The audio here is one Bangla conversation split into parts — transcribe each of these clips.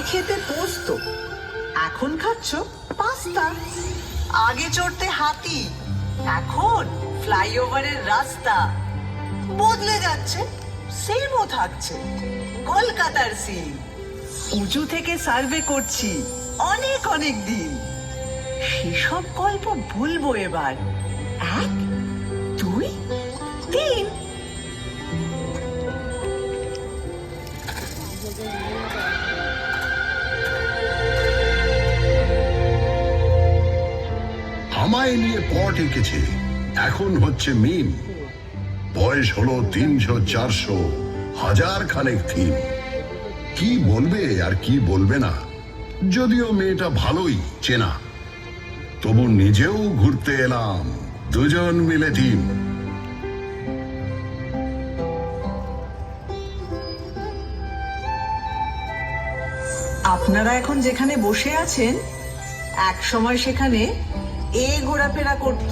খেতে পোস্ত, এখন খাচ্ছ পাস্তা। আগে চড়তে হাতি, এখন ফ্লাইওভারের রাস্তা। বদলে যাচ্ছে, সিমও থাকছে, কলকাতার সিম। উঁচু থেকে সার্ভে করছি অনেক অনেক দিন। সেসব গল্প বলবো এবার। 1, 2, 3। আমায় নিয়ে পট এঁকেছে, এখন হচ্ছে মিম। বয়স হলো 300, 400, হাজার খানেক থিম। কি বলবে আর কি বলবে না, যদিও মেয়েটা ভালোই চেনা, তবু নিজেও ঘুরতে এলাম, দুজন মিলে টিম। আপনারা এখন যেখানে বসে আছেন, এক সময় সেখানে ঘোরাফেরা করত।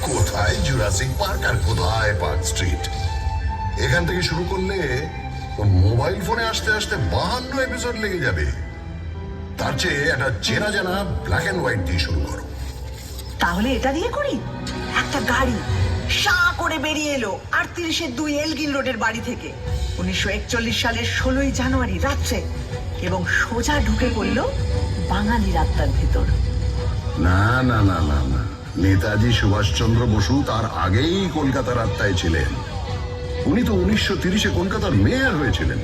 কোথায় জুরাসিক পার্ক আর কোথায় পার্ক স্ট্রিট। এখান থেকে শুরু করলে মোবাইল ফোনে আসতে আসতে 52 এপিসোড লেগে যাবে। তার চেয়ে একটা চেনা জানা ব্ল্যাক অ্যান্ড হোয়াইট দিয়ে শুরু করো। তাহলে এটা দিয়ে করি। একটা গাড়ি সা করে বেরিয়ে এলো 38-এর 2 এলগিন রোডের বাড়ি থেকে 1941 সালের 16ই জানুয়ারি রাত্রে, এবং সোজা ঢুকে পড়ল বাঙালির আত্মার ভেতর। না না না না না, নেতাজি সুভাষচন্দ্র বসু তার আগেই কলকাতার আত্মায় ছিলেন। উনি তো 1930-এ কলকাতার মেয়র হয়েছিলেন।